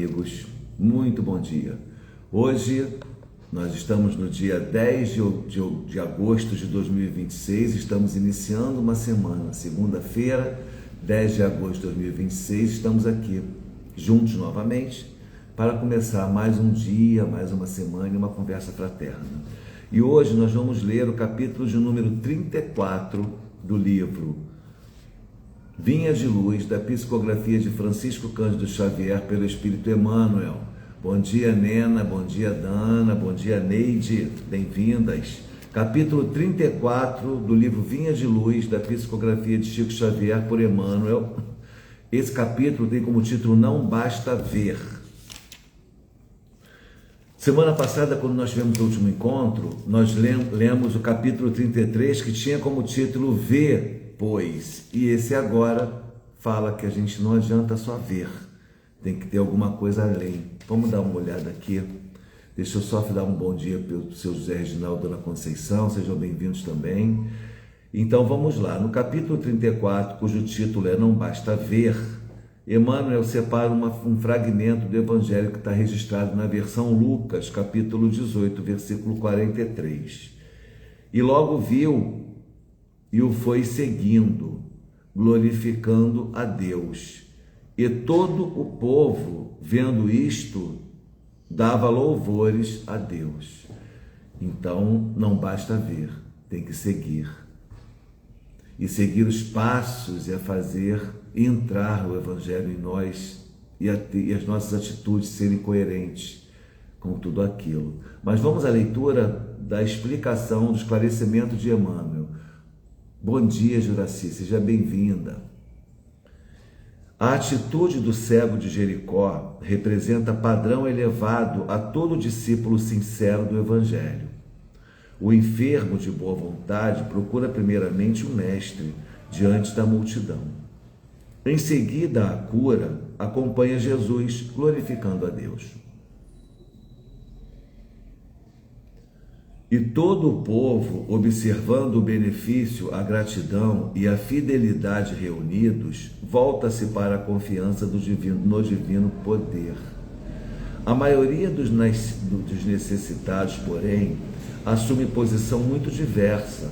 amigos, muito bom dia. Hoje nós estamos no dia 10 de agosto de 2026, estamos iniciando uma semana, segunda-feira, 10 de agosto de 2026, estamos aqui juntos novamente para começar mais um dia, mais uma semana e uma conversa fraterna. E hoje nós vamos ler o capítulo de número 34 do livro Vinha de Luz, da psicografia de Francisco Cândido Xavier pelo Espírito Emmanuel. Bom dia, Nena, bom dia, Dana, bom dia, Neide, bem-vindas. Capítulo 34 do livro Vinha de Luz, da psicografia de Chico Xavier por Emmanuel. Esse capítulo tem como título Não Basta Ver. Semana passada, quando nós tivemos o último encontro, nós lemos o capítulo 33, que tinha como título Vê, pois. E esse agora fala que a gente não adianta só ver, tem que ter alguma coisa além. Vamos dar uma olhada aqui. Deixa eu só dar um bom dia para o seu José Reginaldo, Dona Conceição, sejam bem-vindos também. Então vamos lá, no capítulo 34, cujo título é Não Basta Ver, Emmanuel separa um fragmento do Evangelho que está registrado na versão Lucas, capítulo 18, versículo 43. E logo viu e o foi seguindo, glorificando a Deus. E todo o povo, vendo isto, dava louvores a Deus. Então, não basta ver, tem que seguir. E seguir os passos é fazer entrar o Evangelho em nós e as nossas atitudes serem coerentes com tudo aquilo. Mas vamos à leitura da explicação, do esclarecimento de Emmanuel. Bom dia, Juraci, seja bem-vinda. A atitude do cego de Jericó representa padrão elevado a todo discípulo sincero do Evangelho. O enfermo de boa vontade procura primeiramente um mestre diante da multidão. Em seguida, a cura acompanha Jesus, glorificando a Deus. E todo o povo, observando o benefício, a gratidão e a fidelidade reunidos, volta-se para a confiança no divino poder. A maioria dos necessitados, porém, assume posição muito diversa.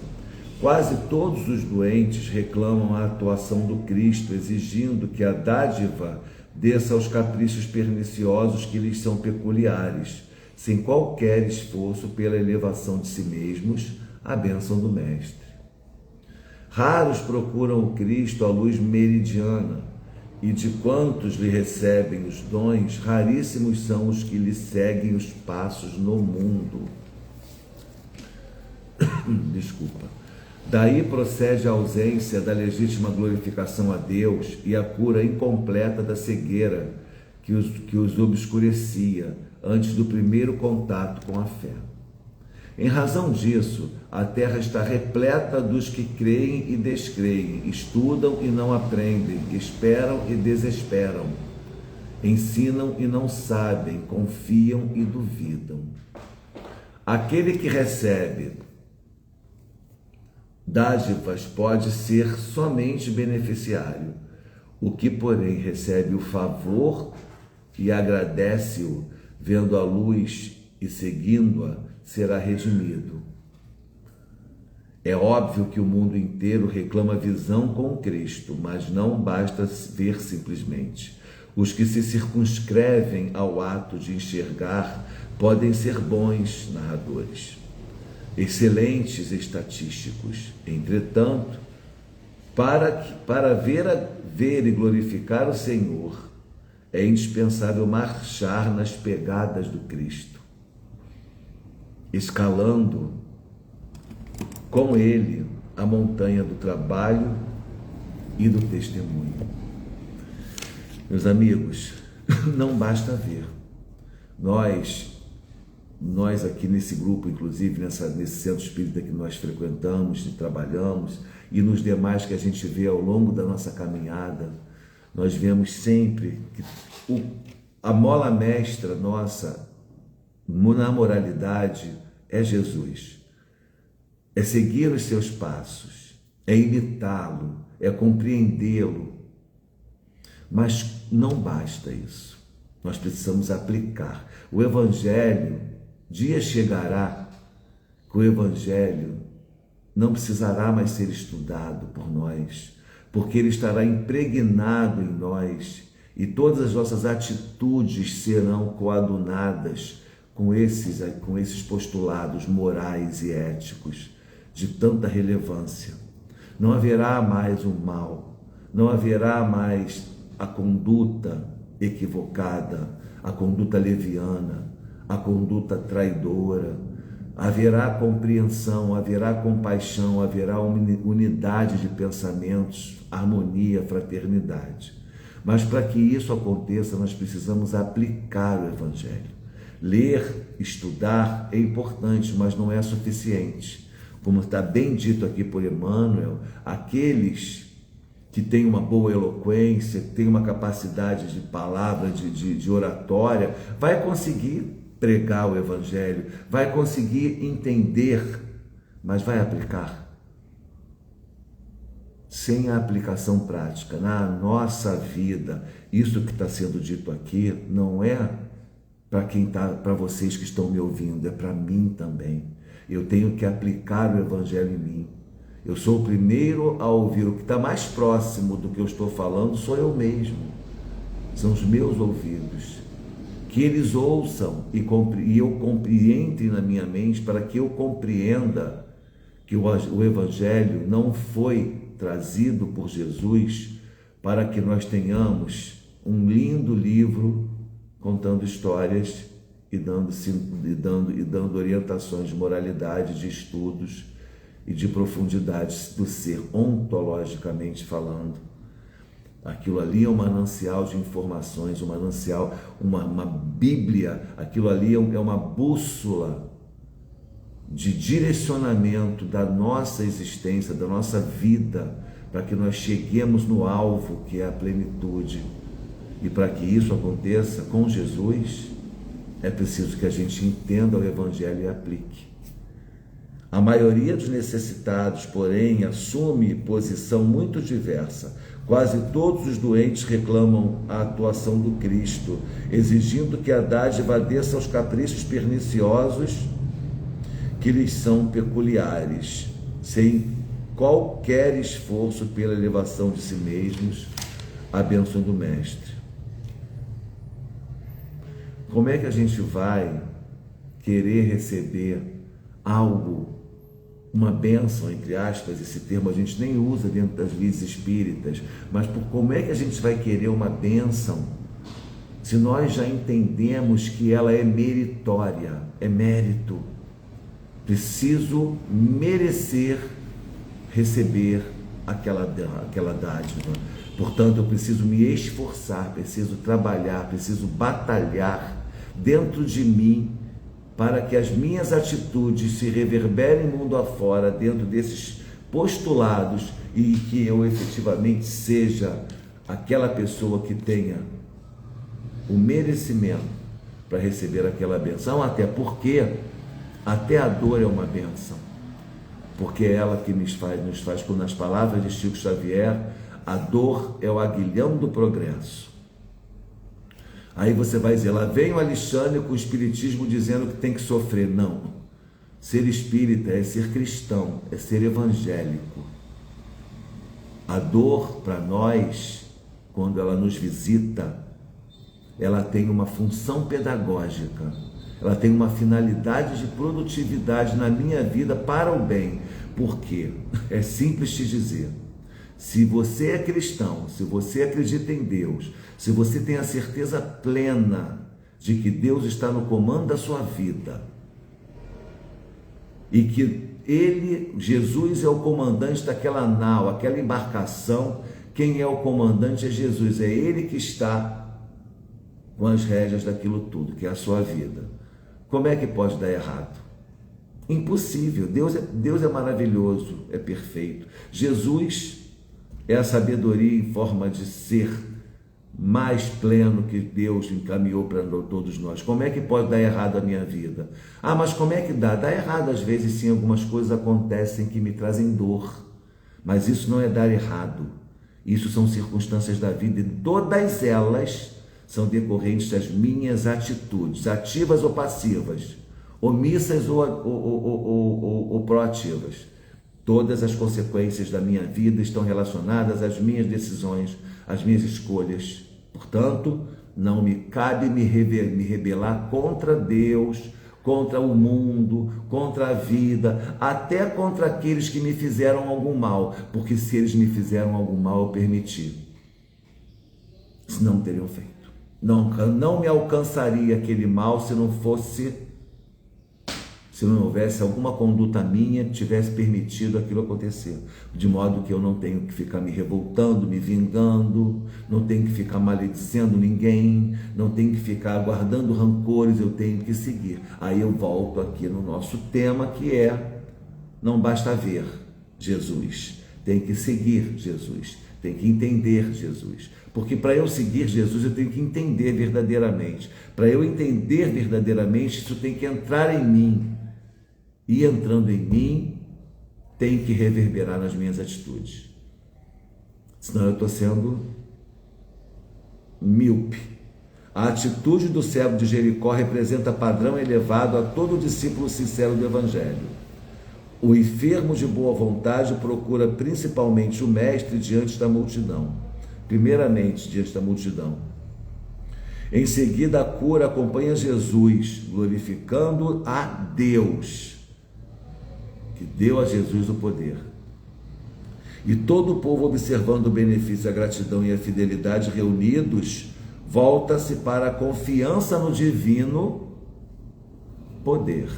Quase todos os doentes reclamam a atuação do Cristo, exigindo que a dádiva desça aos caprichos perniciosos que lhes são peculiares, sem qualquer esforço pela elevação de si mesmos, a bênção do Mestre. Raros procuram o Cristo à luz meridiana, e de quantos lhe recebem os dons, raríssimos são os que lhe seguem os passos no mundo. Desculpa. Daí procede a ausência da legítima glorificação a Deus e a cura incompleta da cegueira que os obscurecia antes do primeiro contato com a fé. Em razão disso, a terra está repleta dos que creem e descreem, estudam e não aprendem, esperam e desesperam, ensinam e não sabem, confiam e duvidam. Aquele que recebe dádivas pode ser somente beneficiário, o que, porém, recebe o favor e agradece-o, vendo a luz e seguindo-a, será redimido. É óbvio que o mundo inteiro reclama visão com Cristo, mas não basta ver simplesmente. Os que se circunscrevem ao ato de enxergar podem ser bons narradores, excelentes estatísticos. Entretanto, para ver e glorificar o Senhor, é indispensável marchar nas pegadas do Cristo, escalando com Ele a montanha do trabalho e do testemunho. Meus amigos, não basta ver. Nós aqui nesse grupo, inclusive nesse centro espírita que nós frequentamos e trabalhamos, e nos demais que a gente vê ao longo da nossa caminhada, nós vemos sempre que a mola mestra nossa na moralidade é Jesus. É seguir os seus passos, é imitá-lo, é compreendê-lo. Mas não basta isso. Nós precisamos aplicar. O Evangelho, dia chegará que o Evangelho não precisará mais ser estudado por nós, porque ele estará impregnado em nós e todas as nossas atitudes serão coadunadas com esses postulados morais e éticos de tanta relevância. Não haverá mais o mal, não haverá mais a conduta equivocada, a conduta leviana, a conduta traidora. Haverá compreensão, haverá compaixão, haverá unidade de pensamentos, harmonia, fraternidade. Mas para que isso aconteça, nós precisamos aplicar o Evangelho. Ler, estudar é importante, mas não é suficiente. Como está bem dito aqui por Emmanuel, aqueles que têm uma boa eloquência, que têm uma capacidade de palavra, de oratória, vai conseguir pregar o Evangelho, vai conseguir entender, mas vai aplicar. Sem a aplicação prática na nossa vida, isso que está sendo dito aqui não é para vocês que estão me ouvindo, é para mim também. Eu tenho que aplicar o Evangelho em mim. Eu sou o primeiro a ouvir. O que está mais próximo do que eu estou falando sou eu mesmo. São os meus ouvidos. Que eles ouçam e entre na minha mente para que eu compreenda que o Evangelho não foi trazido por Jesus para que nós tenhamos um lindo livro contando histórias e dando orientações de moralidade, de estudos e de profundidade do ser, ontologicamente falando. Aquilo ali é um manancial de informações, um manancial, uma Bíblia, aquilo ali é uma bússola de direcionamento da nossa existência, da nossa vida, para que nós cheguemos no alvo que é a plenitude. E para que isso aconteça com Jesus, é preciso que a gente entenda o Evangelho e aplique. A maioria dos necessitados, porém, assume posição muito diversa. Quase todos os doentes reclamam a atuação do Cristo, exigindo que a dádiva desça aos caprichos perniciosos que lhes são peculiares, sem qualquer esforço pela elevação de si mesmos à bênção do Mestre. Como é que a gente vai querer receber algo, uma bênção, entre aspas, esse termo a gente nem usa dentro das vidas espíritas, mas como é que a gente vai querer uma bênção se nós já entendemos que ela é meritória, é mérito? Preciso merecer receber aquela dádiva. Portanto, eu preciso me esforçar, preciso trabalhar, preciso batalhar dentro de mim para que as minhas atitudes se reverberem mundo afora dentro desses postulados e que eu efetivamente seja aquela pessoa que tenha o merecimento para receber aquela benção, até porque até a dor é uma benção, porque é ela que nos faz, como nas palavras de Chico Xavier, a dor é o aguilhão do progresso. Aí você vai dizer, lá vem o Alexandre com o espiritismo dizendo que tem que sofrer. Não, ser espírita é ser cristão, é ser evangélico. A dor, para nós, quando ela nos visita, ela tem uma função pedagógica, ela tem uma finalidade de produtividade na minha vida para o bem. Por quê? É simples te dizer. Se você é cristão, se você acredita em Deus, se você tem a certeza plena de que Deus está no comando da sua vida e que Jesus é o comandante daquela nau, aquela embarcação, quem é o comandante é Jesus, é Ele que está com as rédeas daquilo tudo, que é a sua vida. Como é que pode dar errado? Impossível. Deus é maravilhoso, é perfeito. Jesus é a sabedoria em forma de ser mais pleno que Deus encaminhou para todos nós. Como é que pode dar errado a minha vida? Ah, mas como é que dá? Dá errado às vezes sim, algumas coisas acontecem que me trazem dor. Mas isso não é dar errado. Isso são circunstâncias da vida e todas elas são decorrentes das minhas atitudes, ativas ou passivas, omissas ou proativas. Todas as consequências da minha vida estão relacionadas às minhas decisões, às minhas escolhas. Portanto, não me cabe me rebelar contra Deus, contra o mundo, contra a vida, até contra aqueles que me fizeram algum mal, porque se eles me fizeram algum mal, eu permiti. Senão não teriam feito. Não me alcançaria aquele mal se não houvesse alguma conduta minha que tivesse permitido aquilo acontecer, de modo que eu não tenho que ficar me revoltando, me vingando, não tenho que ficar maledicendo ninguém, não tenho que ficar guardando rancores, eu tenho que seguir. Aí eu volto aqui no nosso tema, que é: não basta ver Jesus, tem que seguir Jesus, tem que entender Jesus. Porque para eu seguir Jesus, eu tenho que entender verdadeiramente. Para eu entender verdadeiramente, isso tem que entrar em mim. E entrando em mim, tem que reverberar nas minhas atitudes. Senão eu estou sendo míope. A atitude do cego de Jericó representa padrão elevado a todo discípulo sincero do Evangelho. O enfermo de boa vontade procura principalmente o Mestre diante da multidão. Primeiramente, diante da multidão. Em seguida, a cura acompanha Jesus, glorificando a Deus, que deu a Jesus o poder. E todo o povo, observando o benefício, a gratidão e a fidelidade reunidos, volta-se para a confiança no divino poder.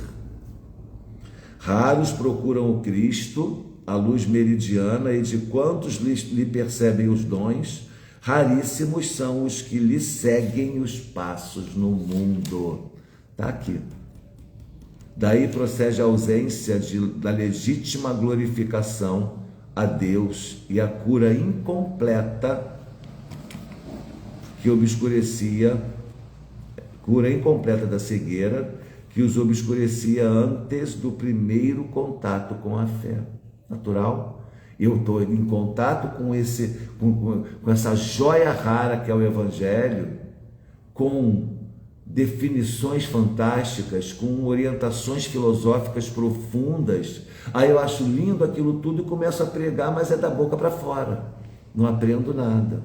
Raros procuram o Cristo, a luz meridiana, e de quantos lhe percebem os dons, raríssimos são os que lhe seguem os passos no mundo. Está aqui. Daí procede a ausência da legítima glorificação a Deus e a cura incompleta da cegueira que os obscurecia antes do primeiro contato com a fé. Natural? Eu estou em contato com essa joia rara que é o Evangelho, com definições fantásticas, com orientações filosóficas profundas. Aí eu acho lindo aquilo tudo e começo a pregar, mas é da boca para fora, não aprendo nada.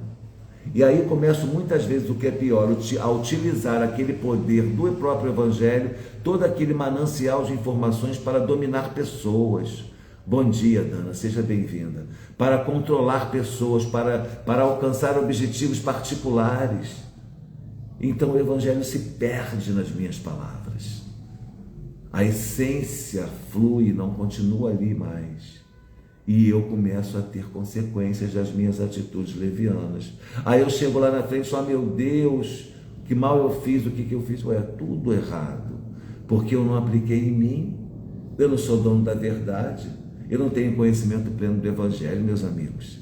E aí começo muitas vezes, o que é pior, a utilizar aquele poder do próprio Evangelho, todo aquele manancial de informações para dominar pessoas. Bom dia, Dana, seja bem-vinda. Para controlar pessoas, para alcançar objetivos particulares. Então o Evangelho se perde nas minhas palavras. A essência flui, não continua ali mais. E eu começo a ter consequências das minhas atitudes levianas. Aí eu chego lá na frente e falo: meu Deus, que mal eu fiz, o que eu fiz? Ué, tudo errado. Porque eu não apliquei em mim, eu não sou dono da verdade. Eu não tenho conhecimento pleno do Evangelho, meus amigos.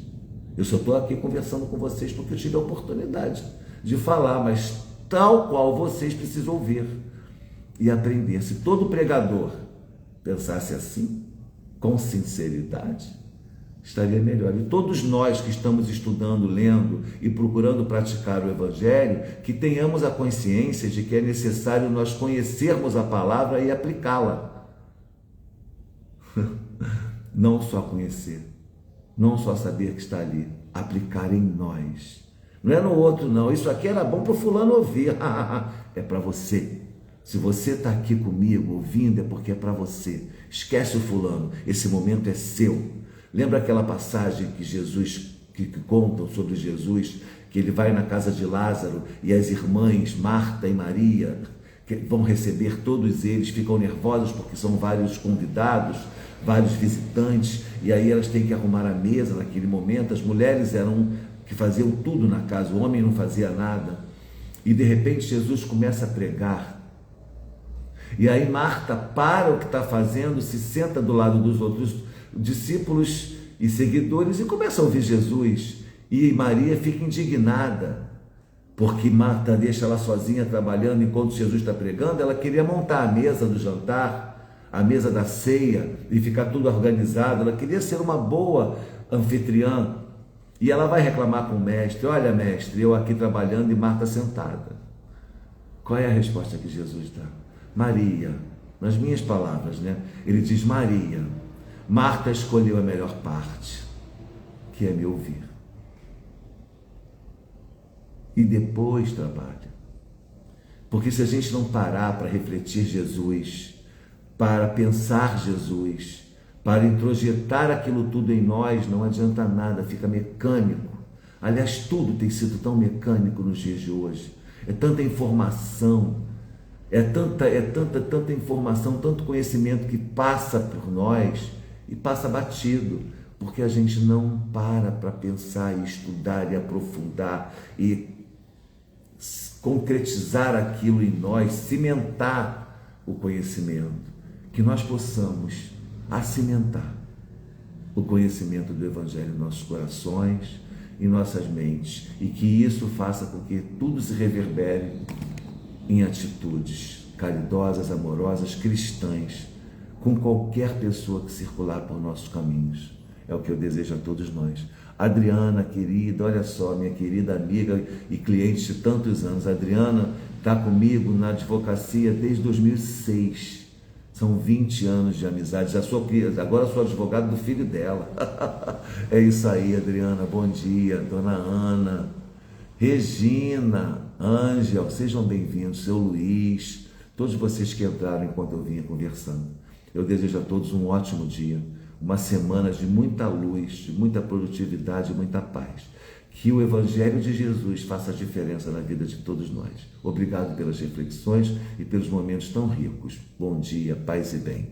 Eu só estou aqui conversando com vocês porque eu tive a oportunidade de falar, mas tal qual vocês precisam ouvir e aprender. Se todo pregador pensasse assim, com sinceridade, estaria melhor. E todos nós que estamos estudando, lendo e procurando praticar o Evangelho, que tenhamos a consciência de que é necessário nós conhecermos a palavra e aplicá-la. Não só conhecer, não só saber que está ali, aplicar em nós. Não é no outro, não. Isso aqui era bom para o fulano ouvir. É para você. Se você está aqui comigo ouvindo, é porque é para você. Esquece o fulano. Esse momento é seu. Lembra aquela passagem que contam sobre Jesus, que ele vai na casa de Lázaro e as irmãs Marta e Maria, que vão receber todos eles, ficam nervosas porque são vários convidados, vários visitantes, e aí elas têm que arrumar a mesa naquele momento. As mulheres eram que faziam tudo na casa, o homem não fazia nada. E de repente Jesus começa a pregar. E aí Marta para o que está fazendo, se senta do lado dos outros discípulos e seguidores e começa a ouvir Jesus. E Maria fica indignada, porque Marta deixa ela sozinha trabalhando enquanto Jesus está pregando. Ela queria montar a mesa do jantar, a mesa da ceia, e ficar tudo organizado. Ela queria ser uma boa anfitriã. E ela vai reclamar com o mestre: olha, mestre, eu aqui trabalhando e Marta sentada. Qual é a resposta que Jesus dá? Maria, nas minhas palavras, né? Ele diz: Maria, Marta escolheu a melhor parte, que é me ouvir. E depois trabalha. Porque se a gente não parar para refletir Jesus, para pensar Jesus, para introjetar aquilo tudo em nós, não adianta nada, fica mecânico. Aliás, tudo tem sido tão mecânico nos dias de hoje. É tanta informação, é tanta informação, tanto conhecimento que passa por nós e passa batido, porque a gente não para pensar e estudar e aprofundar e concretizar aquilo em nós, cimentar o conhecimento, que nós possamos acimentar o conhecimento do Evangelho em nossos corações, em nossas mentes, e que isso faça com que tudo se reverbere em atitudes caridosas, amorosas, cristãs, com qualquer pessoa que circular por nossos caminhos. É o que eu desejo a todos nós. Adriana, querida, olha só, minha querida amiga e cliente de tantos anos. A Adriana está comigo na advocacia desde 2006. São 20 anos de amizade. Agora sou advogado do filho dela. É isso aí, Adriana. Bom dia. Dona Ana, Regina, Ângel, sejam bem-vindos. Seu Luiz, todos vocês que entraram enquanto eu vinha conversando. Eu desejo a todos um ótimo dia, uma semana de muita luz, de muita produtividade e muita paz. Que o Evangelho de Jesus faça a diferença na vida de todos nós. Obrigado pelas reflexões e pelos momentos tão ricos. Bom dia, paz e bem.